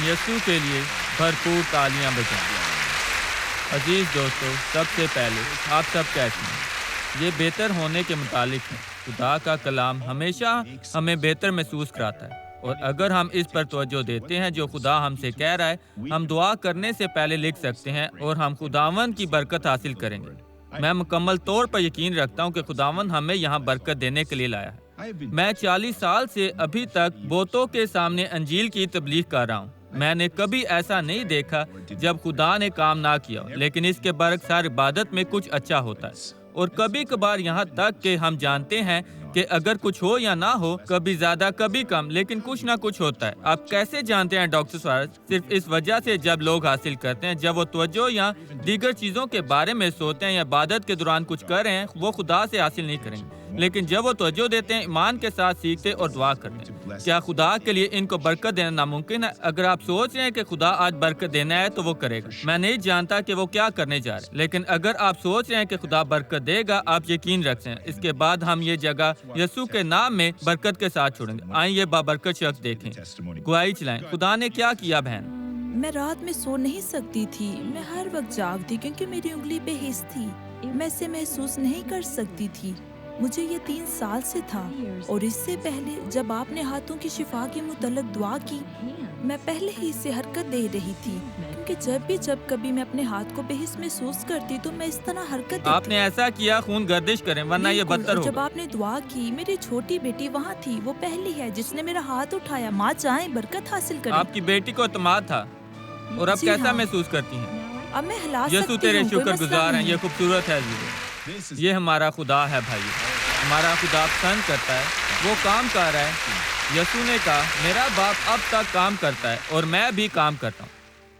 یسوع کے لیے بھرپور تالیاں بجائیں۔ عزیز دوستو، سب سے پہلے آپ سب کیسے ہیں؟ یہ بہتر ہونے کے متعلق ہے۔ خدا کا کلام ہمیشہ ہمیں بہتر محسوس کراتا ہے، اور اگر ہم اس پر توجہ دیتے ہیں جو خدا ہم سے کہہ رہا ہے، ہم دعا کرنے سے پہلے لکھ سکتے ہیں اور ہم خداوند کی برکت حاصل کریں گے۔ میں مکمل طور پر یقین رکھتا ہوں کہ خداوند ہمیں یہاں برکت دینے کے لیے لایا ہے۔ میں 40 سال سے ابھی تک بہتوں کے سامنے انجیل کی تبلیغ کر رہا ہوں۔ میں نے کبھی ایسا نہیں دیکھا جب خدا نے کام نہ کیا، لیکن اس کے برعکس ہر عبادت میں کچھ اچھا ہوتا ہے، اور کبھی کبھار یہاں تک کہ ہم جانتے ہیں کہ اگر کچھ ہو یا نہ ہو، کبھی زیادہ کبھی کم، لیکن کچھ نہ کچھ ہوتا ہے۔ آپ کیسے جانتے ہیں ڈاکٹر سوارز؟ صرف اس وجہ سے جب لوگ حاصل کرتے ہیں، جب وہ توجہ یا دیگر چیزوں کے بارے میں سوچتے ہیں یا عبادت کے دوران کچھ کر رہے ہیں، وہ خدا سے حاصل نہیں کریں گے، لیکن جب وہ توجہ دیتے ہیں، ایمان کے ساتھ سیکھتے اور دعا کرتے ہیں۔ کیا خدا کے لیے ان کو برکت دینا ناممکن ہے؟ اگر آپ سوچ رہے ہیں کہ خدا آج برکت دینا ہے تو وہ کرے گا۔ میں نہیں جانتا کہ وہ کیا کرنے جا رہے ہیں، لیکن اگر آپ سوچ رہے ہیں کہ خدا برکت دے گا، آپ یقین رکھتے ہیں۔ اس کے بعد ہم یہ جگہ یسوع کے نام میں برکت کے ساتھ چھوڑیں گے۔ آئیں یہ بابرکت شخص دیکھیں، گواہی چلائیں۔ خدا نے کیا کیا بہن؟ میں رات میں سو نہیں سکتی تھی، میں ہر وقت جاگتی کیونکہ میری انگلی بے حس تھی، میں اسے محسوس نہیں کر سکتی تھی۔ مجھے یہ 3 سال سے تھا، اور اس سے پہلے جب آپ نے ہاتھوں کی شفا کے متعلق دعا کی، میں پہلے ہی اسے حرکت دے رہی تھی، کیونکہ جب کبھی میں اپنے ہاتھ کو بے حس محسوس کرتی تو میں اس طرح حرکت دیتی۔ آپ نے ایسا کیا، خون گردش کریں ورنہ یہ بدتر ہوگا۔ جب آپ نے دعا کی، میری چھوٹی بیٹی وہاں تھی، وہ پہلی ہے جس نے میرا ہاتھ اٹھایا۔ ماں چاہیں برکت حاصل کریں۔ آپ کی بیٹی کو اعتماد تھا، اور اب کیسا محسوس کرتی ہیں؟ اب میں ہلا سکتی ہوں، یسوع تیرے شکر گزار ہیں۔ یہ خوبصورت ہے جی، یہ ہمارا خدا ہے بھائی، ہمارا خدا پسند کرتا ہے، وہ کام کر رہا ہے۔ یسوع نے کہا میرا باپ اب تک کام کرتا ہے اور میں بھی کام کرتا ہوں۔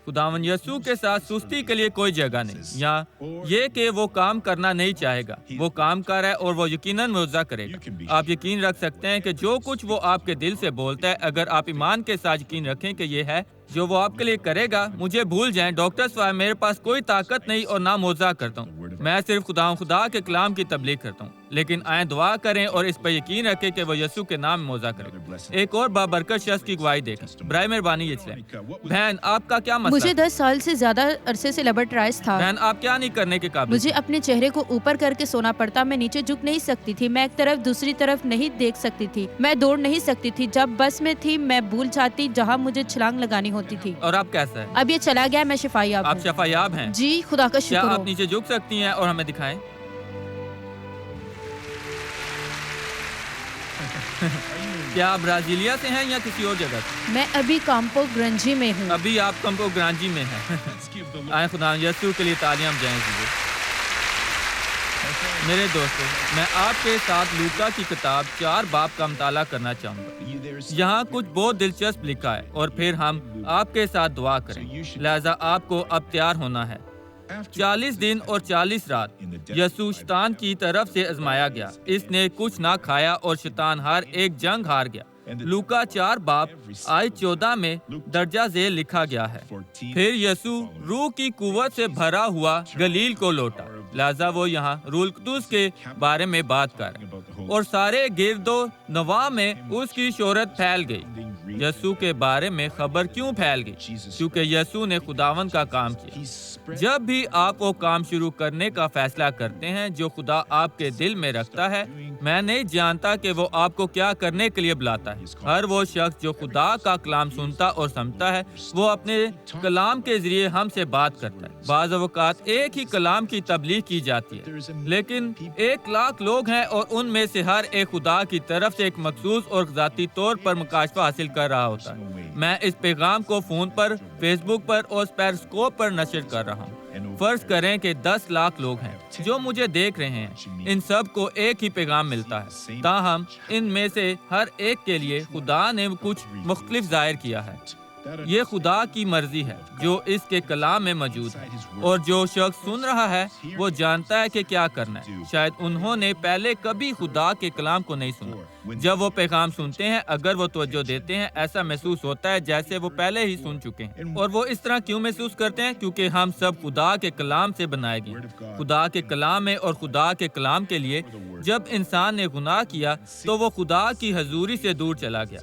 خداوند یسوع کے ساتھ سستی کے لیے کوئی جگہ نہیں، یا یہ کہ وہ کام کرنا نہیں چاہے گا۔ وہ کام کر رہا ہے اور وہ یقیناً معجزہ کرے گا۔ آپ یقین رکھ سکتے ہیں کہ جو کچھ وہ آپ کے دل سے بولتا ہے، اگر آپ ایمان کے ساتھ یقین رکھیں کہ یہ ہے جو وہ آپ کے لیے کرے گا۔ مجھے بھول جائیں ڈاکٹر سوائے میرے پاس کوئی طاقت نہیں اور نہ معجزہ کرتا ہوں، میں صرف خدا کے کلام کی تبلیغ کرتا ہوں۔ لیکن آئیں دعا کریں اور اس پر یقین رکھیں کہ وہ یسوع کے نام میں معجزہ کرے گا۔ ایک اور بابرکت شخص کی گواہی دیکھیں، برائے مہربانی یہ چلیں۔ بہن آپ کا کیا مسئلہ؟ مجھے 10 سال سے زیادہ عرصے سے لیبرٹرائز تھا۔ بہن آپ کیا نہیں کرنے کے قابل؟ مجھے اپنے چہرے کو اوپر کر کے سونا پڑتا، میں نیچے جھک نہیں سکتی تھی، میں ایک طرف دوسری طرف نہیں دیکھ سکتی تھی، میں دوڑ نہیں سکتی تھی، جب بس میں تھی میں بھول جاتی جہاں مجھے چھلانگ لگانی ہوتی تھی۔ اور اب کیسا ہے؟ اب یہ چلا گیا، میں شفا یاب ہوں۔ آپ شفا یاب ہیں؟ جی خدا کا کیا شکر آپ ہو۔ نیچے جھک سکتی ہیں اور ہمیں دکھائیں؟ کیا آپ برازیلیا سے ہیں یا کسی اور جگہ سے؟ میں ابھی کامپو گرنجی میں ہوں۔ ابھی آپ کمپو گرانجی میں ہیں۔ آئیں خدا یسوع کے لیے تالیاں بجائیں دیجیے۔ میرے دوستو، میں آپ کے ساتھ لوکا کی کتاب 4 باب کا مطالعہ کرنا چاہوں گا۔ یہاں کچھ بہت دلچسپ لکھا ہے، اور پھر ہم آپ کے ساتھ دعا کریں، لہذا آپ کو اب تیار ہونا ہے۔ 40 دن اور 40 رات یسوع شیطان کی طرف سے آزمایا گیا، اس نے کچھ نہ کھایا اور شیطان ہر ایک جنگ ہار گیا۔ لوکا 4 باب آیت 14 میں درجہ ذیل لکھا گیا ہے، پھر یسوع روح کی قوت سے بھرا ہوا گلیل کو لوٹا، لہذا وہ یہاں روح القدس کے بارے میں بات کر رہے ہیں، اور سارے گرد و نواح میں اس کی شہرت پھیل گئی۔ یسوع کے بارے میں خبر کیوں پھیل گئی؟ کیونکہ یسوع نے خداوند کا کام کیا۔ جب بھی آپ وہ کام شروع کرنے کا فیصلہ کرتے ہیں جو خدا آپ کے دل میں رکھتا ہے، میں نہیں جانتا کہ وہ آپ کو کیا کرنے کے لیے بلاتا ہے۔ ہر وہ شخص جو خدا کا کلام سنتا اور سمجھتا ہے، وہ اپنے کلام کے ذریعے ہم سے بات کرتا ہے۔ بعض اوقات ایک ہی کلام کی تبلیغ کی جاتی ہے، لیکن 1 لاکھ لوگ ہیں اور ان میں سے ہر ایک خدا کی طرف سے ایک مخصوص اور ذاتی طور پر مکاشفہ حاصل کر رہا ہوتا ہے۔ میں اس پیغام کو فون پر، فیس بک پر اور پیرسکوپ پر نشر کر رہا ہوں۔ فرض کریں کہ 10 لاکھ لوگ ہیں جو مجھے دیکھ رہے ہیں، ان سب کو ایک ہی پیغام ملتا ہے، تاہم ان میں سے ہر ایک کے لیے خدا نے کچھ مختلف ظاہر کیا ہے۔ یہ خدا کی مرضی ہے جو اس کے کلام میں موجود ہے، اور جو شخص سن رہا ہے وہ جانتا ہے کہ کیا کرنا ہے۔ شاید انہوں نے پہلے کبھی خدا کے کلام کو نہیں سنا۔ جب وہ پیغام سنتے ہیں، اگر وہ توجہ دیتے ہیں، ایسا محسوس ہوتا ہے جیسے وہ پہلے ہی سن چکے ہیں۔ اور وہ اس طرح کیوں محسوس کرتے ہیں؟ کیونکہ ہم سب خدا کے کلام سے بنائے گئے، خدا کے کلام میں، اور خدا کے کلام کے لیے جب انسان نے گناہ کیا تو وہ خدا کی حضوری سے دور چلا گیا۔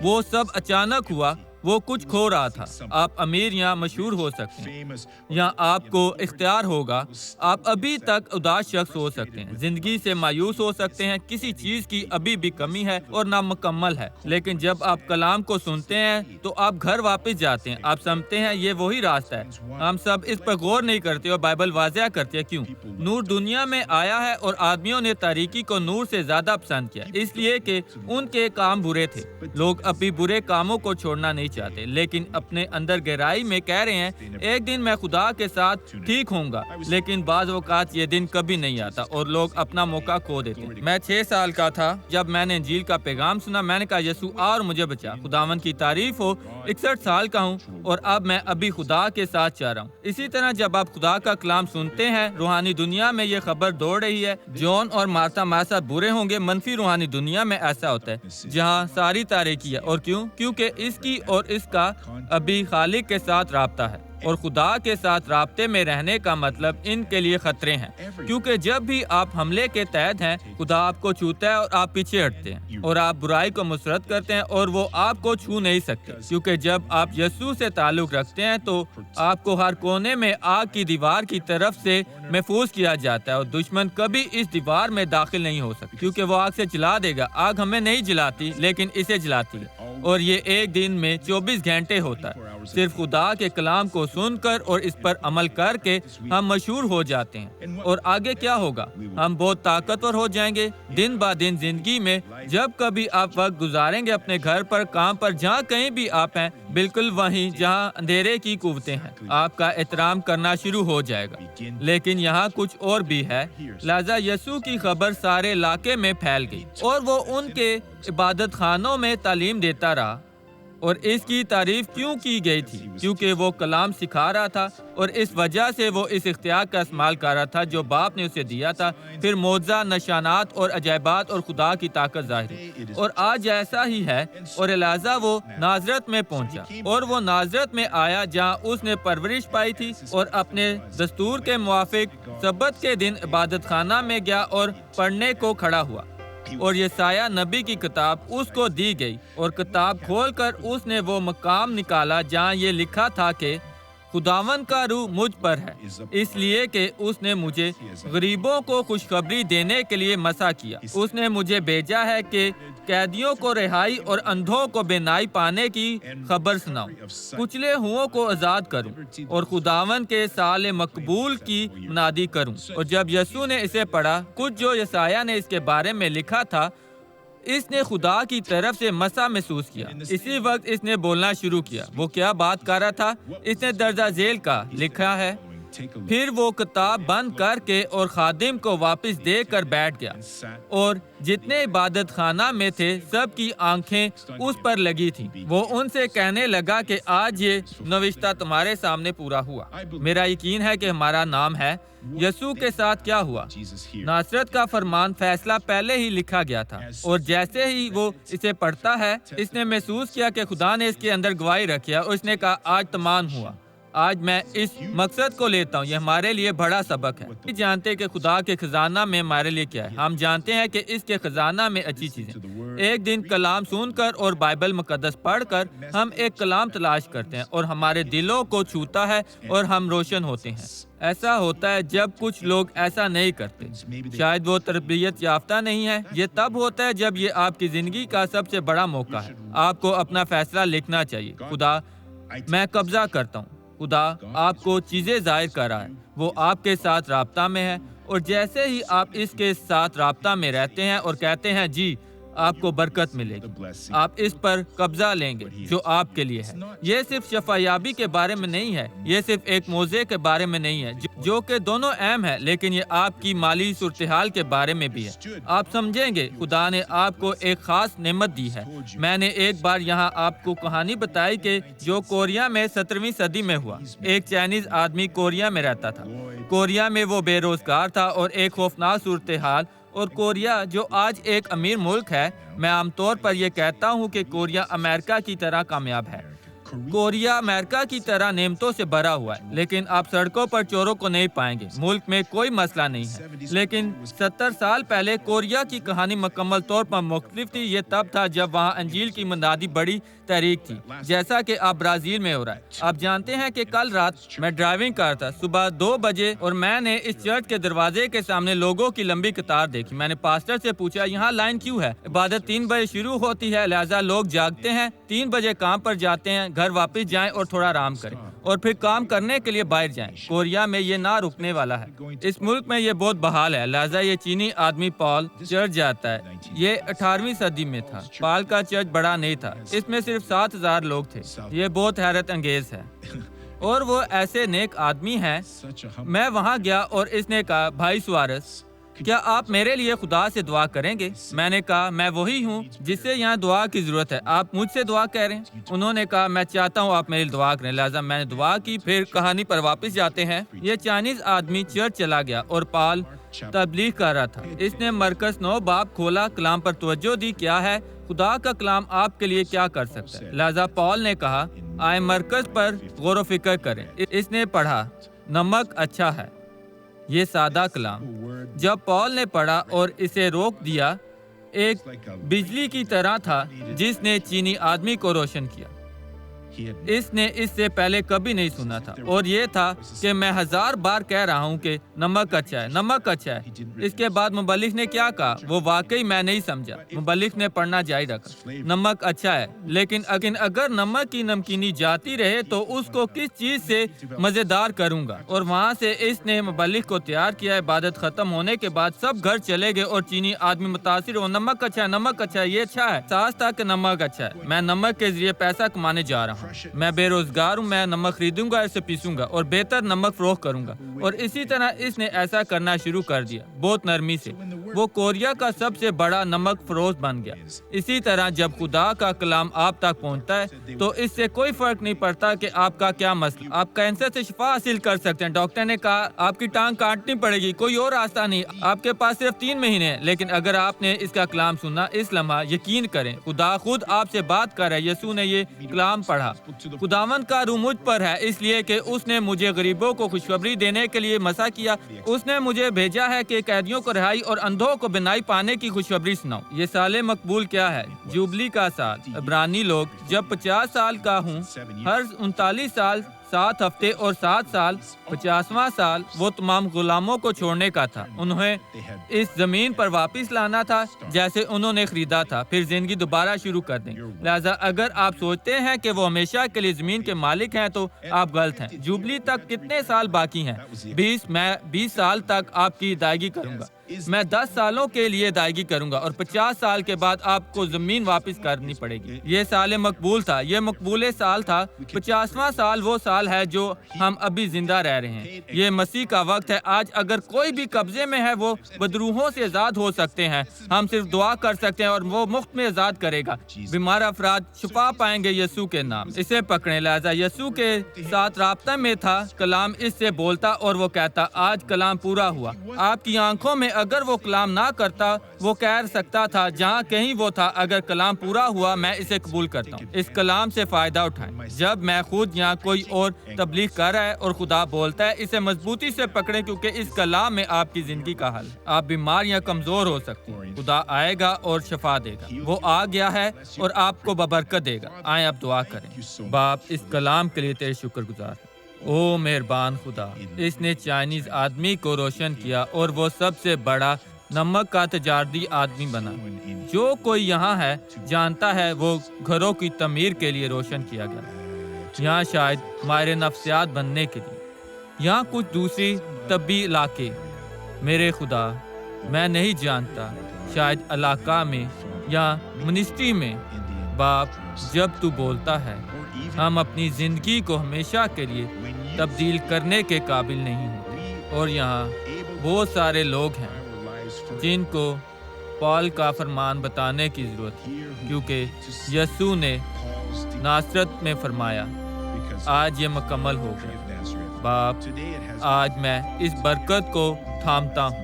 وہ سب اچانک ہوا، وہ کچھ کھو رہا تھا۔ آپ امیر یا مشہور ہو سکتے ہیں یا آپ کو اختیار ہوگا، آپ ابھی تک اداس شخص ہو سکتے ہیں، زندگی سے مایوس ہو سکتے ہیں، کسی چیز کی ابھی بھی کمی ہے اور نامکمل ہے، لیکن جب آپ کلام کو سنتے ہیں تو آپ گھر واپس جاتے ہیں، آپ سمجھتے ہیں یہ وہی راستہ ہے۔ ہم سب اس پر غور نہیں کرتے اور بائبل واضح کرتی ہے کیوں۔ نور دنیا میں آیا ہے اور آدمیوں نے تاریکی کو نور سے زیادہ پسند کیا، اس لیے کہ ان کے کام برے تھے۔ لوگ اپنی برے کاموں کو چھوڑنا نہیں چاہتے، لیکن اپنے اندر گہرائی میں کہہ رہے ہیں ایک دن میں خدا کے ساتھ ٹھیک ہوں گا، لیکن بعض اوقات یہ دن کبھی نہیں آتا اور لوگ اپنا موقع کھو دیتے ہیں۔ میں 6 سال کا تھا جب میں نے انجیل کا پیغام سنا، میں نے کہا یسوع آ اور مجھے بچا۔ خداوند کی تعریف ہو، 61 سال کا ہوں اور اب میں ابھی خدا کے ساتھ چاہ رہا ہوں۔ اسی طرح جب آپ خدا کا کلام سنتے ہیں، روحانی دنیا میں یہ خبر دوڑ رہی ہے جون اور مارتا ہمارے ساتھ برے ہوں گے، منفی روحانی دنیا میں ایسا ہوتا ہے جہاں ساری تاریکی ہے، اور کیوں؟ کیونکہ اس کی اور اس کا ابھی خالق کے ساتھ رابطہ ہے، اور خدا کے ساتھ رابطے میں رہنے کا مطلب ان کے لیے خطرے ہیں، کیونکہ جب بھی آپ حملے کے تحت ہیں خدا آپ کو چھوتا ہے اور آپ پیچھے ہٹتے ہیں اور آپ برائی کو مسرت کرتے ہیں اور وہ آپ کو چھو نہیں سکتے، کیونکہ جب آپ یسوع سے تعلق رکھتے ہیں تو آپ کو ہر کونے میں آگ کی دیوار کی طرف سے محفوظ کیا جاتا ہے اور دشمن کبھی اس دیوار میں داخل نہیں ہو سکتا، کیونکہ وہ آگ سے جلا دے گا۔ آگ ہمیں نہیں جلاتی لیکن اسے جلاتی ہے، اور یہ ایک دن میں 24 گھنٹے ہوتا ہے۔ صرف خدا کے کلام کو سن کر اور اس پر عمل کر کے ہم مشہور ہو جاتے ہیں، اور آگے کیا ہوگا؟ ہم بہت طاقتور ہو جائیں گے دن با دن زندگی میں۔ جب کبھی آپ وقت گزاریں گے اپنے گھر پر، کام پر، جہاں کہیں بھی آپ ہیں، بالکل وہیں جہاں اندھیرے کی قوتیں ہیں، آپ کا احترام کرنا شروع ہو جائے گا۔ لیکن یہاں کچھ اور بھی ہے، لہذا یسوع کی خبر سارے علاقے میں پھیل گئی اور وہ ان کے عبادت خانوں میں تعلیم دیتا رہا۔ اور اس کی تعریف کیوں کی گئی تھی؟ کیونکہ وہ کلام سکھا رہا تھا اور اس وجہ سے وہ اس اختیار کا استعمال کر رہا تھا جو باپ نے اسے دیا تھا۔ پھر معجزہ، نشانات اور عجائبات اور خدا کی طاقت ظاہر ہوئی، اور آج ایسا ہی ہے۔ اور لہٰذا وہ نازرت میں پہنچا، اور وہ نازرت میں آیا جہاں اس نے پرورش پائی تھی، اور اپنے دستور کے موافق سبت کے دن عبادت خانہ میں گیا اور پڑھنے کو کھڑا ہوا، اور یسایہ نبی کی کتاب اس کو دی گئی، اور کتاب کھول کر اس نے وہ مقام نکالا جہاں یہ لکھا تھا کہ خداوند کا روح مجھ پر ہے، اس لیے کہ اس نے مجھے غریبوں کو خوشخبری دینے کے لیے مسا کیا۔ اس نے مجھے بھیجا ہے کہ قیدیوں کو رہائی اور اندھوں کو بینائی پانے کی خبر سناؤں، کچلے ہوں کو آزاد کروں، اور خداوند کے سال مقبول کی منادی کروں۔ اور جب یسوع نے اسے پڑھا، کچھ جو یسایہ نے اس کے بارے میں لکھا تھا، اس نے خدا کی طرف سے مسا محسوس کیا۔ اسی وقت اس نے بولنا شروع کیا۔ وہ کیا بات کر رہا تھا؟ اس نے درجہ ذیل کا لکھا ہے، پھر وہ کتاب بند کر کے اور خادم کو واپس دے کر بیٹھ گیا، اور جتنے عبادت خانہ میں تھے سب کی آنکھیں اس پر لگی تھیں۔ وہ ان سے کہنے لگا کہ آج یہ نوشتہ تمہارے سامنے پورا ہوا۔ میرا یقین ہے کہ ہمارا نام ہے۔ یسوع کے ساتھ کیا ہوا؟ ناصرت کا فرمان فیصلہ پہلے ہی لکھا گیا تھا، اور جیسے ہی وہ اسے پڑھتا ہے، اس نے محسوس کیا کہ خدا نے اس کے اندر گواہی رکھی، اور اس نے کہا آج تمام ہوا۔ آج میں اس مقصد کو لیتا ہوں، یہ ہمارے لیے بڑا سبق ہے۔ ہم جانتے کہ خدا کے خزانہ میں ہمارے لیے کیا ہے، ہم جانتے ہیں کہ اس کے خزانہ میں اچھی چیزیں۔ ایک دن کلام سن کر اور بائبل مقدس پڑھ کر ہم ایک کلام تلاش کرتے ہیں، اور ہمارے دلوں کو چھوتا ہے اور ہم روشن ہوتے ہیں۔ ایسا ہوتا ہے جب کچھ لوگ ایسا نہیں کرتے، شاید وہ تربیت یافتہ نہیں ہے۔ یہ تب ہوتا ہے جب یہ آپ کی زندگی کا سب سے بڑا موقع ہے۔ آپ کو اپنا فیصلہ لکھنا چاہیے۔ خدا، میں قبضہ کرتا ہوں۔ خدا آپ کو چیزیں ظاہر کر رہا ہے، وہ آپ کے ساتھ رابطہ میں ہے، اور جیسے ہی آپ اس کے ساتھ رابطہ میں رہتے ہیں اور کہتے ہیں جی، آپ کو برکت ملے گی، آپ اس پر قبضہ لیں گے جو آپ کے لیے ہے۔ یہ صرف شفا یابی کے بارے میں نہیں ہے، یہ صرف ایک موضوع کے بارے میں نہیں ہے جو کہ دونوں اہم ہے، لیکن یہ آپ کی مالی صورتحال کے بارے میں بھی ہے۔ آپ سمجھیں گے خدا نے آپ کو ایک خاص نعمت دی ہے۔ میں نے ایک بار یہاں آپ کو کہانی بتائی کہ جو کوریا میں 17ویں صدی میں ہوا۔ ایک چائنیز آدمی کوریا میں رہتا تھا۔ کوریا میں وہ بے روزگار تھا اور ایک خوفناک صورتحال، اور کوریا جو آج ایک امیر ملک ہے، میں عام طور پر یہ کہتا ہوں کہ کوریا امریکہ کی طرح کامیاب ہے۔ کوریا امریکہ کی طرح نعمتوں سے بھرا ہوا ہے، لیکن آپ سڑکوں پر چوروں کو نہیں پائیں گے۔ ملک میں کوئی مسئلہ نہیں ہے، لیکن 70 سال پہلے کوریا کی کہانی مکمل طور پر مختلف تھی۔ یہ تب تھا جب وہاں انجیل کی منادی بڑی تحریک تھی، جیسا کہ اب برازیل میں ہو رہا ہے۔ آپ جانتے ہیں کہ کل رات میں ڈرائیونگ کر رہا تھا صبح 2 بجے، اور میں نے اس چرچ کے دروازے کے سامنے لوگوں کی لمبی قطار دیکھی۔ میں نے پاسٹر سے پوچھا یہاں لائن کیوں ہے؟ عبادت 3 بجے شروع ہوتی ہے، لہٰذا لوگ جاگتے ہیں، 3 بجے کام پر جاتے ہیں، گھر واپس جائیں اور تھوڑا آرام کریں اور پھر کام کرنے کے لیے باہر جائیں۔ کوریا میں یہ نہ رکنے والا ہے۔ اس ملک میں یہ بہت بحال ہے، لہٰذا یہ چینی آدمی پال چرچ جاتا ہے۔ یہ 18ویں صدی میں تھا۔ پال کا چرچ بڑا نہیں تھا، اس میں صرف 7000 لوگ تھے۔ یہ بہت حیرت انگیز ہے، اور وہ ایسے نیک آدمی ہیں۔ میں وہاں گیا اور اس نے کہا بھائی سوارس، کیا آپ میرے لیے خدا سے دعا کریں گے؟ میں نے کہا میں وہی ہوں جس سے یہاں دعا کی ضرورت ہے، آپ مجھ سے دعا کہہ رہے ہیں؟ انہوں نے کہا میں چاہتا ہوں آپ میرے لیے دعا کریں، لہٰذا میں نے دعا کی۔ پھر کہانی پر واپس جاتے ہیں۔ یہ چائنیز آدمی چرچ چلا گیا اور پال تبلیغ کر رہا تھا۔ اس نے مرکز 9 باب کھولا، کلام پر توجہ دی، کیا ہے خدا کا کلام آپ کے لیے کیا کر سکتا ہے؟ لہٰذا پال نے کہا آئے مرکز پر غور و فکر کریں۔ اس نے پڑھا نمک اچھا ہے، یہ سادہ کلام۔ جب پال نے پڑھا اور اسے روک دیا، ایک بجلی کی طرح تھا جس نے چینی آدمی کو روشن کیا۔ اس نے اس سے پہلے کبھی نہیں سنا تھا، اور یہ تھا کہ میں 1000 بار کہہ رہا ہوں کہ نمک اچھا ہے، نمک اچھا ہے۔ اس کے بعد مبلغ نے کیا کہا وہ واقعی میں نہیں سمجھا۔ مبلغ نے پڑھنا جاری رکھا، نمک اچھا ہے، لیکن اگر نمک کی نمکینی جاتی رہے تو اس کو کس چیز سے مزیدار کروں گا؟ اور وہاں سے اس نے مبلغ کو تیار کیا۔ عبادت ختم ہونے کے بعد سب گھر چلے گئے اور چینی آدمی متاثر ہو، نمک اچھا ہے، نمک اچھا ہے، یہ اچھا ہے، احساس تھا کہ نمک اچھا ہے، میں نمک کے ذریعے پیسہ کمانے جا رہا ہوں، میں بے روزگار ہوں، میں نمک خریدوں گا، اسے پیسوں گا اور بہتر نمک فروخت کروں گا۔ اور اسی طرح اس نے ایسا کرنا شروع کر دیا، بہت نرمی سے۔ وہ کوریا کا سب سے بڑا نمک فروش بن گیا۔ اسی طرح جب خدا کا کلام آپ تک پہنچتا ہے تو اس سے کوئی فرق نہیں پڑتا کہ آپ کا کیا مسئلہ۔ آپ کینسر سے شفا حاصل کر سکتے ہیں، ڈاکٹر نے کہا آپ کی ٹانگ کاٹنی پڑے گی، کوئی اور راستہ نہیں، آپ کے پاس صرف 3 مہینے ہیں۔ لیکن اگر آپ نے اس کا کلام سنا اس لمحہ، یقین کریں خدا خود آپ سے بات کر رہا ہے۔ یسوع نے یہ کلام پڑھا، خداوند کا روح مجھ پر ہے، اس لیے کہ اس نے مجھے غریبوں کو خوشخبری دینے کے لیے مسا کیا۔ اس نے مجھے بھیجا ہے کہ قیدیوں کو رہائی اور اندھوں کو بینائی پانے کی خوشخبری سناؤں۔ یہ سال مقبول کیا ہے؟ جوبلی کا سال۔ عبرانی لوگ جب 50 سال کا ہوں، ہر 39 سال 7 ہفتے اور 7 سال 50واں سال وہ تمام غلاموں کو چھوڑنے کا تھا۔ انہیں اس زمین پر واپس لانا تھا جیسے انہوں نے خریدا تھا، پھر زندگی دوبارہ شروع کر دیں۔ لہٰذا اگر آپ سوچتے ہیں کہ وہ ہمیشہ کے لیے زمین کے مالک ہیں تو آپ غلط ہیں۔ جوبلی تک کتنے سال باقی ہیں؟ 20۔ میں 20 سال تک آپ کی ادائیگی کروں گا۔ میں 10 سالوں کے لیے ادائیگی کروں گا اور 50 سال کے بعد آپ کو زمین واپس کرنی پڑے گی۔ یہ سال مقبول تھا، یہ مقبول سال تھا۔ 50واں سال وہ سال ہے جو ہم ابھی زندہ رہ رہے ہیں۔ یہ مسیح کا وقت ہے۔ آج اگر کوئی بھی قبضے میں ہے وہ بدروحوں سے آزاد ہو سکتے ہیں۔ ہم صرف دعا کر سکتے ہیں اور وہ مفت میں آزاد کرے گا۔ بیمار افراد شفا پائیں گے یسوع کے نام۔ اسے پکڑیں۔ لہٰذا یسوع کے ساتھ رابطہ میں تھا، کلام اس سے بولتا اور وہ کہتا آج کلام پورا ہوا۔ آپ کی آنکھوں میں اگر وہ کلام نہ کرتا وہ کہہ سکتا تھا جہاں کہیں وہ تھا اگر کلام پورا ہوا میں اسے قبول کرتا ہوں۔ اس کلام سے فائدہ اٹھائیں۔ جب میں خود یہاں کوئی اور تبلیغ کر رہا ہے اور خدا بولتا ہے اسے مضبوطی سے پکڑیں کیونکہ اس کلام میں آپ کی زندگی کا حل ہے۔ آپ بیمار یا کمزور ہو سکتے ہیں، خدا آئے گا اور شفا دے گا۔ وہ آ گیا ہے اور آپ کو ببرکت دے گا۔ آئیں اب دعا کریں۔ باپ اس کلام کے لیے تیرے شکر گزار ہیں۔ او مہربان خدا، اس نے چائنیز آدمی کو روشن کیا اور وہ سب سے بڑا نمک کا تجارتی آدمی بنا۔ جو کوئی یہاں ہے جانتا ہے وہ گھروں کی تعمیر کے لیے روشن کیا گیا، یہاں شاید ماہر نفسیات بننے کے لیے، یہاں کچھ دوسری طبی علاقے۔ میرے خدا میں نہیں جانتا، شاید علاقہ میں یا منسٹری میں۔ باپ جب تو بولتا ہے ہم اپنی زندگی کو ہمیشہ کے لیے تبدیل کرنے کے قابل نہیں ہوتے، اور یہاں بہت سارے لوگ ہیں جن کو پال کا فرمان بتانے کی ضرورت ہے، کیونکہ یسوع نے ناصرت میں فرمایا آج یہ مکمل ہو گیا۔ باپ آج میں اس برکت کو تھامتا ہوں۔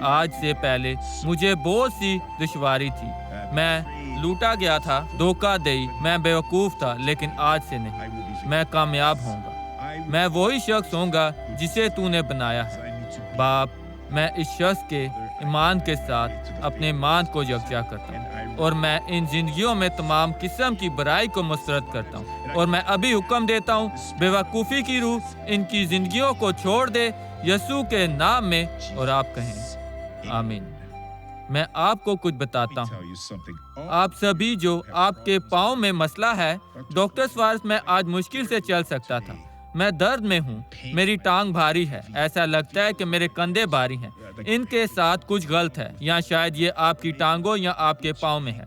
آج سے پہلے مجھے بہت سی دشواری تھی، میں لوٹا گیا تھا، دھوکہ دہی، میں بیوقوف تھا، لیکن آج سے نہیں، میں کامیاب ہوں گا، میں وہی شخص ہوں گا جسے تو نے بنایا ہے۔ باپ، میں اس شخص کے ایمان کے ساتھ اپنے ایمان کو یکجا کرتا ہوں، اور میں ان زندگیوں میں تمام قسم کی برائی کو مسترد کرتا ہوں، اور میں ابھی حکم دیتا ہوں بے وقوفی کی روح ان کی زندگیوں کو چھوڑ دے یسوع کے نام میں، اور آپ کہیں آمین۔ میں آپ کو کچھ بتاتا ہوں، آپ سبھی جو آپ کے پاؤں میں مسئلہ ہے، ڈاکٹر سوارز میں آج مشکل سے چل سکتا تھا، میں درد میں ہوں، میری ٹانگ بھاری ہے، ایسا لگتا ہے کہ میرے کندھے بھاری ہیں، ان کے ساتھ کچھ غلط ہے، یا شاید یہ آپ کی ٹانگوں یا آپ کے پاؤں میں ہے۔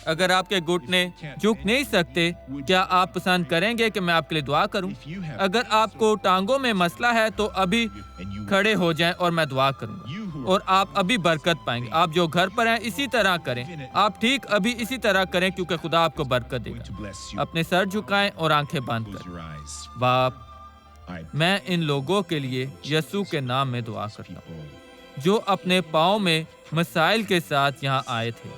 اگر آپ کے گھٹنے جھک نہیں سکتے، کیا آپ پسند کریں گے کہ میں آپ کے لیے دعا کروں؟ اگر آپ کو ٹانگوں میں مسئلہ ہے تو ابھی کھڑے ہو جائیں اور میں دعا کروں گا، اور آپ ابھی برکت پائیں گے۔ آپ جو گھر پر ہیں اسی طرح کریں، آپ ٹھیک ابھی اسی طرح کریں، کیونکہ خدا آپ کو برکت دے گا۔ اپنے سر جھکائیں اور آنکھیں بند کریں۔ باپ، میں ان لوگوں کے لیے یسوع کے نام میں دعا کرتا ہوں جو اپنے پاؤں میں مسائل کے ساتھ یہاں آئے تھے،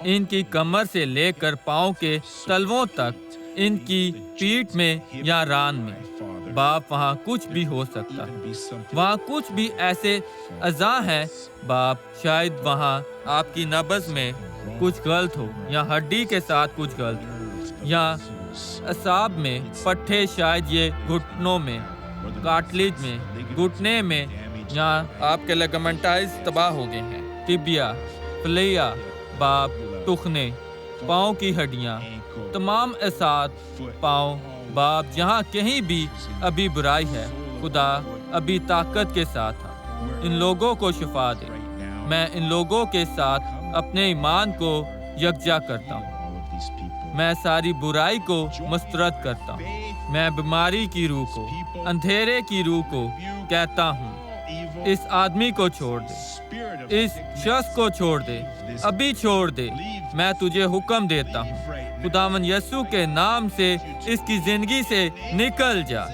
ان کی کمر سے لے کر پاؤں کے تلووں تک، ان کی پیٹھ میں یا ران میں۔ باپ، وہاں کچھ بھی ہو سکتا ہے، وہاں کچھ بھی ایسے اعضاء ہیں باپ، شاید وہاں آپ کی نبض میں کچھ غلط ہو، یا ہڈی کے ساتھ کچھ غلط ہو، یا اعصاب میں پٹھے، شاید یہ گھٹنوں میں، کارٹلیج میں، گھٹنے میں، یا آپ کے لیگمنٹائز تباہ ہو گئے ہیں، ٹبیا، فلیا، باپ، ٹخنے، پاؤں کی ہڈیاں، تمام اعصاب، پاؤں، باپ، جہاں کہیں بھی ابھی برائی ہے، خدا ابھی طاقت کے ساتھ ان لوگوں کو شفا دے۔ میں ان لوگوں کے ساتھ اپنے ایمان کو یکجا کرتا ہوں، میں ساری برائی کو مسترد کرتا ہوں، میں بیماری کی روح کو، اندھیرے کی روح کو کہتا ہوں اس آدمی کو چھوڑ دے، اس شخص کو چھوڑ دے، ابھی چھوڑ دے، میں تجھے حکم دیتا ہوں، خداوند یسوع کے نام سے اس کی زندگی سے نکل جا،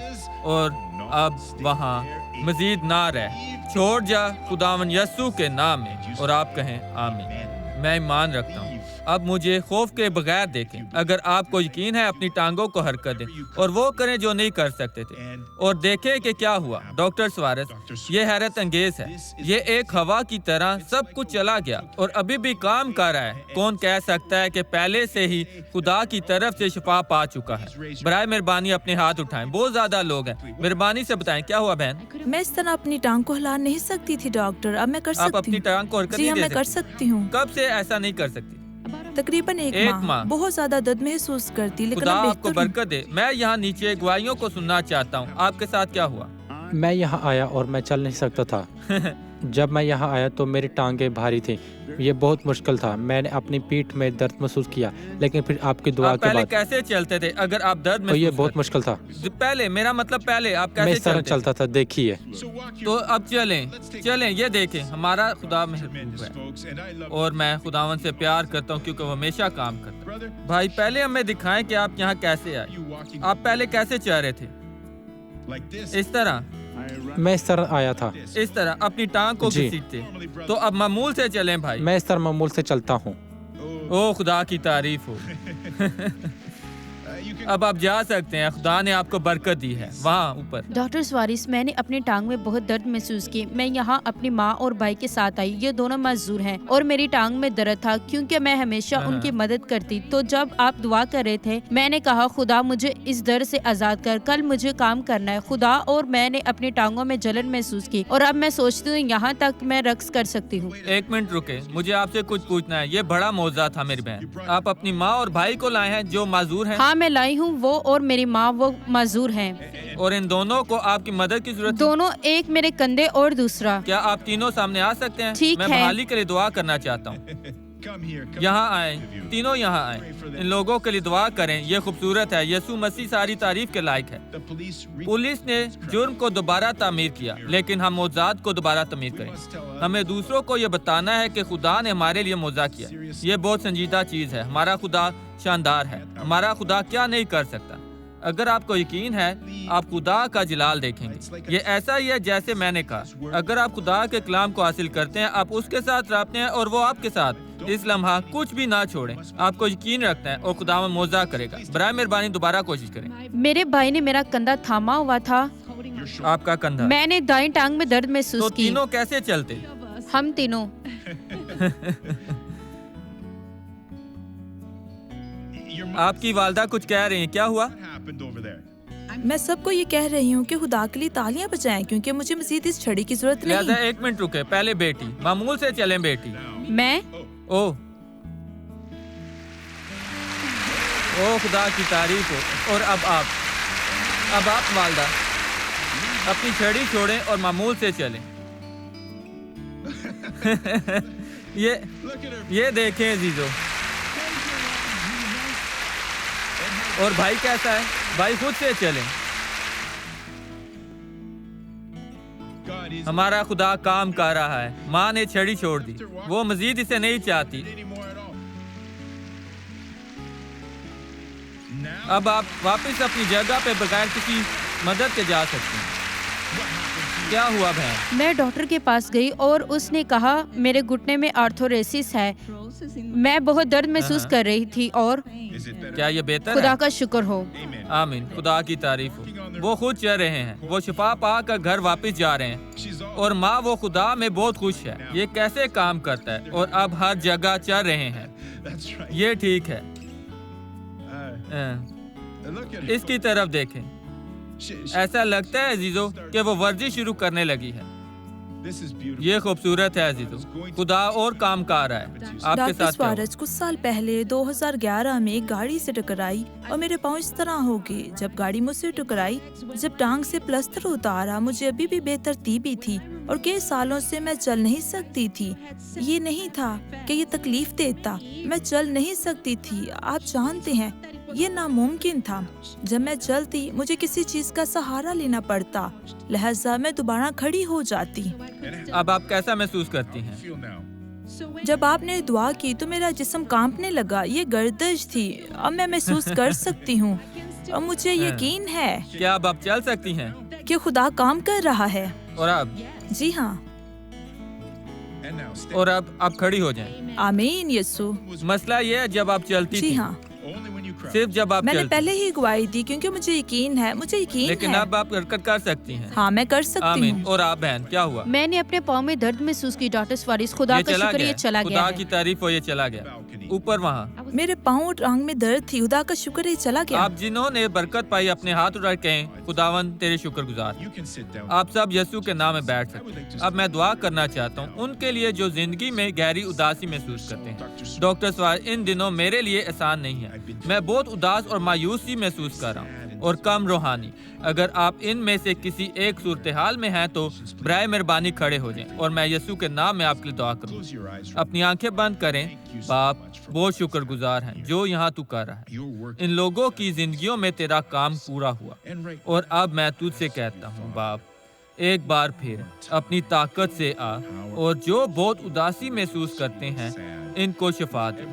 اور اب وہاں مزید نہ رہ، چھوڑ جا خداوند یسوع کے نام میں، اور آپ کہیں آمین۔ میں ایمان رکھتا ہوں، اب مجھے خوف کے بغیر دیکھیں۔ اگر آپ کو یقین ہے اپنی ٹانگوں کو حرکت دیں اور وہ کریں جو نہیں کر سکتے تھے، اور دیکھیں کہ کیا ہوا۔ ڈاکٹر سوارز، یہ حیرت انگیز ہے، یہ ایک ہوا کی طرح سب کچھ چلا گیا اور ابھی بھی کام کر رہا ہے۔ کون کہہ سکتا ہے کہ پہلے سے ہی خدا کی طرف سے شفا پا چکا ہے؟ برائے مہربانی اپنے ہاتھ اٹھائیں، بہت زیادہ لوگ ہیں، مہربانی سے بتائیں کیا ہوا بہن؟ میں اس طرح اپنی ٹانگ کو ہلا نہیں سکتی تھی ڈاکٹر، اب میں کر سکتی ہوں۔ آپ اپنی ٹانگ کو حرکت جی ہاں، نہیں میں دے کر سکتی؟ سکتی ہوں۔ کب سے ایسا نہیں کر سکتی؟ تقریباً ایک ماہ۔ بہت زیادہ درد محسوس کرتی، لیکن خدا اب آپ کو بہتر ہوں۔ برکت دے۔ میں یہاں نیچے گواہیوں کو سننا چاہتا ہوں، آپ کے ساتھ کیا ہوا؟ میں یہاں آیا اور میں چل نہیں سکتا تھا۔ جب میں یہاں آیا تو میری ٹانگیں بھاری تھیں، یہ بہت مشکل تھا، میں نے اپنی پیٹھ میں درد محسوس کیا، لیکن پھر آپ کی دعا آپ کے پہلے بعد کیسے چلتے تھے اگر آپ درد تو یہ محسوس بہت مشکل تھا۔ کرتے؟ پہلے میرا مطلب پہلے آپ میں کیسے اس طرح چلتے؟ چلتا تھا، دیکھیے۔ تو اب چلیں یہ دیکھیں، ہمارا خدا محبوب ہے اور میں خداوند سے پیار کرتا ہوں کیونکہ وہ ہمیشہ کام کرتا ہے۔ بھائی، پہلے ہمیں دکھائیں کہ آپ یہاں کیسے آئے، آپ پہلے کیسے چل رہے تھے؟ اس طرح؟ میں اس طرح آیا تھا، اس طرح اپنی ٹانگ کو جی۔ گھسیٹتے؟ تو اب معمول سے چلیں بھائی۔ میں اس طرح معمول سے چلتا ہوں۔ او خدا کی تعریف ہو۔ اب آپ جا سکتے ہیں، خدا نے آپ کو برکت دی ہے وہاں اوپر۔ ڈاکٹر سوارس، میں نے اپنی ٹانگ میں بہت درد محسوس کی۔ میں یہاں اپنی ماں اور بھائی کے ساتھ آئی، یہ دونوں معذور ہیں، اور میری ٹانگ میں درد تھا کیونکہ میں ہمیشہ ان کی مدد کرتی۔ تو جب آپ دعا کر رہے تھے، میں نے کہا خدا مجھے اس درد سے آزاد کر، کل مجھے کام کرنا ہے خدا، اور میں نے اپنی ٹانگوں میں جلن محسوس کی، اور اب میں سوچتی ہوں یہاں تک میں رقص کر سکتی ہوں۔ ایک منٹ رکے، مجھے آپ سے کچھ پوچھنا ہے، یہ بڑا معجزہ تھا میری بہن۔ آپ اپنی ماں اور بھائی کو لائے ہیں جو معذور ہیں؟ ہاں، میں لائی ہوں، وہ اور میری ماں وہ معذور ہیں۔ اور ان دونوں کو آپ کی مدد کی ضرورت ہے؟ دونوں، ایک میرے کندھے اور دوسرا۔ کیا آپ تینوں سامنے آ سکتے ہیں؟ ٹھیک میں ہے۔ بحالی کے لیے دعا کرنا چاہتا ہوں۔ یہاں آئیں، تینوں یہاں آئیں، ان لوگوں کے لیے دعا کریں۔ یہ خوبصورت ہے، یسوع مسیح ساری تعریف کے لائق ہے۔ پولیس نے جرم کو دوبارہ تعمیر کیا، لیکن ہم معجزات کو دوبارہ تعمیر کریں۔ ہمیں دوسروں کو یہ بتانا ہے کہ خدا نے ہمارے لیے معجزہ کیا۔ یہ بہت سنجیدہ چیز ہے۔ ہمارا خدا شاندار ہے، ہمارا خدا کیا نہیں کر سکتا۔ اگر آپ کو یقین ہے آپ خدا کا جلال دیکھیں گے. یہ ایسا ہی ہے جیسے میں نے کہا, اگر آپ خدا کے کلام کو حاصل کرتے ہیں, آپ اس کے ساتھ رابطے ہیں اور وہ آپ کے ساتھ, اس لمحہ کچھ بھی نہ چھوڑیں. آپ کو یقین رکھنا ہے اور خدا معجزہ کرے گا. برائے مہربانی دوبارہ کوشش کریں. میرے بھائی نے میرا کندھا تھاما ہوا تھا. آپ کا کندھا, میں نے دائیں ٹانگ میں درد تو محسوس کی. تینوں کیسے چلتے؟ ہم تینوں. آپ کی والدہ کچھ کہہ رہی ہیں, کیا ہوا؟ میں سب کو یہ کہہ رہی ہوں کہ خدا کے لیے تالیاں بجائیں کیونکہ مجھے مزید اس چھڑی کی ضرورت لہذا نہیں. 1 منٹ رکے. پہلے بیٹی, معمول سے چلیں بیٹی. میں او خدا کی تعریف ہو. اور اب آپ والدہ اپنی چھڑی چھوڑیں اور معمول سے چلیں. یہ دیکھیں عزیزو. اور بھائی کیسا ہے؟ بھائی خود سے چلیں. ہمارا خدا کام کر رہا ہے. ماں نے چھڑی چھوڑ دی, وہ مزید اسے نہیں چاہتی. اب آپ واپس اپنی جگہ پہ بغیر کسی مدد کے جا سکتے ہیں. کیا ہوا بہن؟ میں ڈاکٹر کے پاس گئی اور اس نے کہا میرے گھٹنے میں آرتھوریسس ہے. میں بہت درد محسوس کر رہی تھی اور کیا یہ بہتر خدا ہے؟ کا شکر ہو. آمین, خدا کی تعریف ہو. وہ خود چل رہے ہیں, وہ شفا پا کر گھر واپس جا رہے ہیں اور ماں وہ خدا میں بہت خوش ہے. یہ کیسے کام کرتا ہے اور اب ہر جگہ چل رہے ہیں. یہ ٹھیک ہے. اس کی طرف دیکھیں. ایسا لگتا ہے عزیزو کہ وہ ورزش شروع کرنے لگی ہے. یہ خوبصورت ہے عزیزو, خدا اور کام کر رہا ہے. آپ کے ڈاکٹر ساتھ کیا ہوا؟ سوارج کچھ سال پہلے 2011 میں ایک گاڑی سے ٹکرائی اور میرے پاؤں اس طرح ہو گئے. جب گاڑی مجھ سے ٹکرائی, جب ٹانگ سے پلستر اتارا, مجھے ابھی بھی بے ترتیبی تھی اور کئی سالوں سے میں چل نہیں سکتی تھی. یہ نہیں تھا کہ یہ تکلیف دیتا, میں چل نہیں سکتی تھی. آپ جانتے ہیں یہ ناممکن تھا. جب میں چلتی مجھے کسی چیز کا سہارا لینا پڑتا, لہذا میں دوبارہ کھڑی ہو جاتی. اب آپ کیسا محسوس کرتی ہیں؟ جب آپ نے دعا کی تو میرا جسم کانپنے لگا. یہ گردش تھی, اب میں محسوس کر سکتی ہوں اور مجھے یقین ہے کیا اب آپ چل سکتی ہیں؟ کہ خدا کام کر رہا ہے. اور جی ہاں, اب کھڑی ہو جائیں. آمین یسوع. مسئلہ یہ ہے جب آپ چلتی جی تھی, ہاں, صرف جب آپ میں نے چلتی, پہلے ہی گواہی دی کیونکہ مجھے یقین ہے. لیکن اب آپ حرکت کر سکتی ہیں. ہاں میں کر سکتی آمین. ہوں. اور آپ بہن کیا ہوا؟ میں نے اپنے پاؤں میں درد محسوس کی. ڈاکٹر سوارز خدا کا شکر یہ چلا گیا خدا ہے. کی تعریف ہو, یہ چلا گیا. اوپر وہاں میرے پاؤں اور ٹانگ میں درد تھی. خدا کا شکر یہ چلا گیا. آپ جنہوں نے برکت پائی اپنے ہاتھ اٹھا کہیں خداوند تیرے شکر گزار. آپ سب یسوع کے نام میں بیٹھ سکتے. اب میں دعا کرنا چاہتا ہوں ان کے لیے جو زندگی میں گہری اداسی محسوس کرتے ہیں. ڈاکٹر سوار, ان دنوں میرے لیے آسان نہیں ہے. میں بہت اداس اور مایوسی محسوس کر رہا ہوں اور کم روحانی. اگر آپ ان میں سے کسی ایک صورتحال میں ہیں تو برائے مہربانی کھڑے ہو جائیں اور میں یسوع کے نام میں آپ کے لیے دعا کروں. اپنی آنکھیں بند کریں. باپ, بہت شکر گزار ہیں جو یہاں تو کر رہا ہے. ان لوگوں کی زندگیوں میں تیرا کام پورا ہوا اور اب میں تجھ سے کہتا ہوں باپ, ایک بار پھر اپنی طاقت سے آ اور جو بہت اداسی محسوس کرتے ہیں ان کو شفا دے.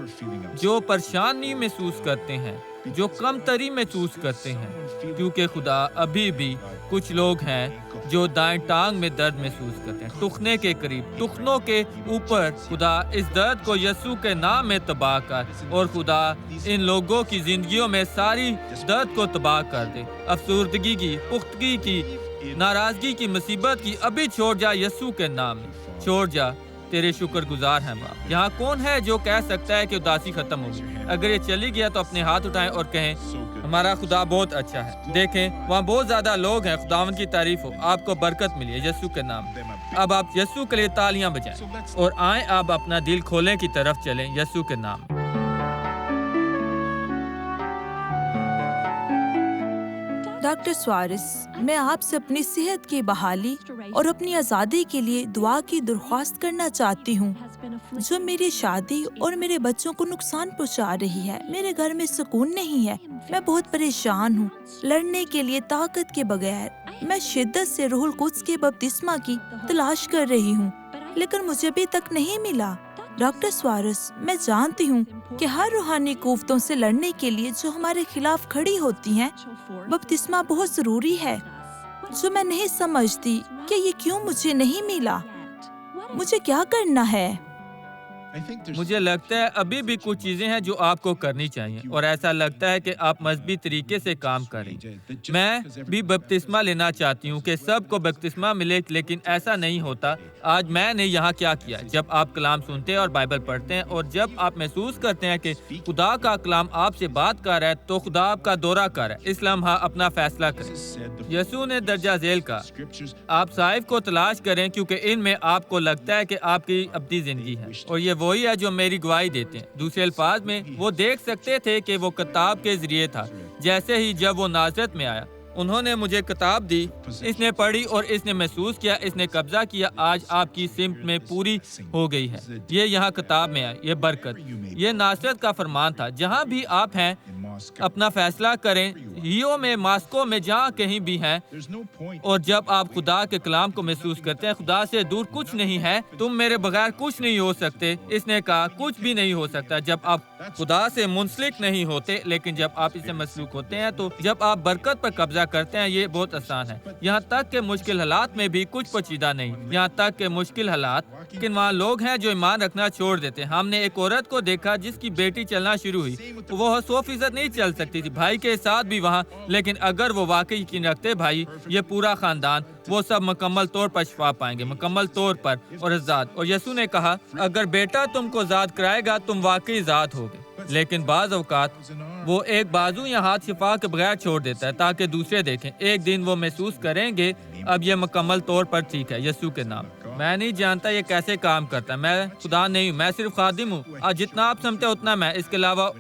جو پریشانی محسوس کرتے ہیں, جو کم تری محسوس کرتے ہیں, کیونکہ خدا ابھی بھی کچھ لوگ ہیں جو دائیں ٹانگ میں درد محسوس کرتے ہیں, ٹخنے کے قریب, ٹخنوں کے اوپر. خدا اس درد کو یسوع کے نام میں تباہ کر اور خدا ان لوگوں کی زندگیوں میں ساری درد کو تباہ کر دے. افسردگی کی, پختگی کی, ناراضگی کی, مصیبت کی ابھی چھوڑ جا یسوع کے نام میں, چھوڑ جا. تیرے شکر گزار ہیں باپ. یہاں کون ہے جو کہہ سکتا ہے کہ اداسی ختم ہو گئی؟ اگر یہ چلی گیا تو اپنے ہاتھ اٹھائیں اور کہیں ہمارا خدا بہت اچھا ہے. دیکھیں وہاں بہت زیادہ لوگ ہیں. خداوند کی تعریف ہو, آپ کو برکت ملی ہے یسوع کے نام. اب آپ یسوع کے لیے تالیاں بجائیں اور آئیں آپ اپنا دل کھولیں کی طرف چلیں یسوع کے نام. ڈاکٹر سوارز, میں آپ سے اپنی صحت کی بحالی اور اپنی آزادی کے لیے دعا کی درخواست کرنا چاہتی ہوں جو میری شادی اور میرے بچوں کو نقصان پہنچا رہی ہے. میرے گھر میں سکون نہیں ہے. میں بہت پریشان ہوں لڑنے کے لیے طاقت کے بغیر. میں شدت سے روح القدس کے بپتسمہ کی تلاش کر رہی ہوں لیکن مجھے ابھی تک نہیں ملا. ڈاکٹر سوارس، میں جانتی ہوں کہ ہر روحانی قوتوں سے لڑنے کے لیے جو ہمارے خلاف کھڑی ہوتی ہیں، بپتسمہ بہت ضروری ہے، جو میں نہیں سمجھتی کہ یہ کیوں مجھے نہیں ملا۔ مجھے کیا کرنا ہے؟ مجھے لگتا ہے ابھی بھی کچھ چیزیں ہیں جو آپ کو کرنی چاہیے، اور ایسا لگتا ہے کہ آپ مذہبی طریقے سے کام کریں۔ میں بھی بپتسمہ لینا چاہتی ہوں کہ سب کو بپتسمہ ملے، لیکن ایسا نہیں ہوتا۔ آج میں نے یہاں کیا کیا، جب آپ کلام سنتے ہیں اور بائبل پڑھتے ہیں، اور جب آپ محسوس کرتے ہیں کہ خدا کا کلام آپ سے بات کر رہا ہے، تو خدا آپ کا دورہ کر رہا ہے۔ اس لمحہ اپنا فیصلہ کریں۔ یسوع نے درجہ ذیل کہا، آپ صائف کو تلاش کریں کیونکہ ان میں آپ کو لگتا ہے کہ آپ کی ابدی زندگی ہے، اور یہ وہی ہے جو میری گواہی دیتے ہیں۔ دوسرے الفاظ میں وہ دیکھ سکتے تھے کہ وہ کتاب کے ذریعے تھا۔ جیسے ہی جب وہ نازرت میں آیا، انہوں نے مجھے کتاب دی، اس نے پڑھی اور اس نے محسوس کیا، اس نے قبضہ کیا۔ آج آپ کی سمت میں پوری ہو گئی ہے۔ یہ یہاں کتاب میں ہے، یہ برکت، یہ ناصرت کا فرمان تھا۔ جہاں بھی آپ ہیں اپنا فیصلہ کریں، ہیو میں، ماسکو میں، جہاں کہیں بھی ہیں، اور جب آپ خدا کے کلام کو محسوس کرتے ہیں، خدا سے دور کچھ نہیں ہے، تم میرے بغیر کچھ نہیں ہو سکتے۔ اس نے کہا کچھ بھی نہیں ہو سکتا جب آپ خدا سے منسلک نہیں ہوتے، لیکن جب آپ اسے مسلوک ہوتے ہیں تو جب آپ برکت پر قبضہ کرتے ہیں، یہ بہت آسان ہے۔ یہاں تک کہ مشکل حالات میں بھی کچھ پوشیدہ نہیں، یہاں تک کہ مشکل حالات، لیکن وہاں لوگ ہیں جو ایمان رکھنا چھوڑ دیتے ہیں۔ ہم نے ایک عورت کو دیکھا جس کی بیٹی چلنا شروع ہوئی، وہ 100% نہیں چل سکتی تھی، بھائی کے ساتھ بھی وہاں، لیکن اگر وہ واقعی یقین رکھتے بھائی، یہ پورا خاندان، وہ سب مکمل طور پر شفا پائیں گے، مکمل طور پر اور آزاد۔ اور یسوع نے کہا، اگر بیٹا تم کو آزاد کرائے گا، تم واقعی آزاد ہوگے۔ لیکن بعض اوقات وہ ایک بازو یا ہاتھ شفا کے بغیر چھوڑ دیتا ہے تاکہ دوسرے دیکھیں۔ ایک دن وہ محسوس کریں گے اب یہ مکمل طور پر ٹھیک ہے، یسوع کے نام۔ میں نہیں جانتا یہ کیسے کام کرتا ہے، میں خدا نہیں ہوں، میں صرف خادم ہوں، اور جتنا آپ سمجھتے اتنا میں، اس کے علاوہ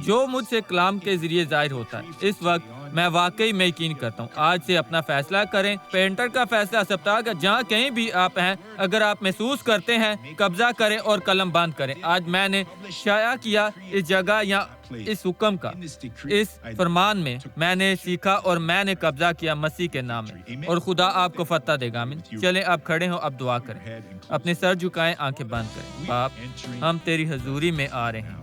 جو مجھ سے کلام کے ذریعے ظاہر ہوتا ہے۔ اس وقت میں واقعی میں یقین کرتا ہوں۔ آج سے اپنا فیصلہ کریں، پینٹر کا فیصلہ ہسپتال کا، جہاں کہیں بھی آپ ہیں، اگر آپ محسوس کرتے ہیں، قبضہ کریں اور قلم بند کریں۔ آج میں نے شائع کیا اس جگہ یا اس حکم کا، اس فرمان میں نے سیکھا اور میں نے قبضہ کیا مسیح کے نام میں، اور خدا آپ کو فتح دے گا۔ آمین۔ چلیں آپ کھڑے ہوں، اب دعا کریں، اپنے سر جھکائیں، آنکھیں بند کریں۔ باپ، ہم تیری حضوری میں آ رہے ہیں،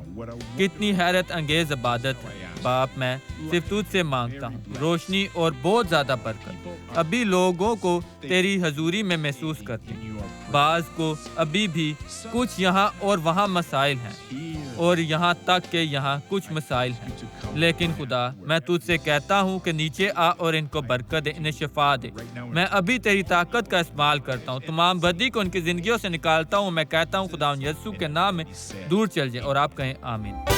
کتنی حیرت انگیز عبادت ہے باپ۔ میں صرف تجھ سے مانگتا ہوں روشنی اور بہت زیادہ برکت۔ ابھی لوگوں کو تیری حضوری میں محسوس کرتے ہیں، بعض کو ابھی بھی کچھ یہاں اور وہاں مسائل ہیں، اور یہاں تک کہ یہاں کچھ مسائل ہیں، لیکن خدا میں تجھ سے کہتا ہوں کہ نیچے آ اور ان کو برکت دے، انہیں شفا دے۔ میں ابھی تیری طاقت کا استعمال کرتا ہوں، تمام بدی کو ان کی زندگیوں سے نکالتا ہوں۔ میں کہتا ہوں خدا یسوع کے نام میں دور چل جائے، اور آپ کہیں آمین۔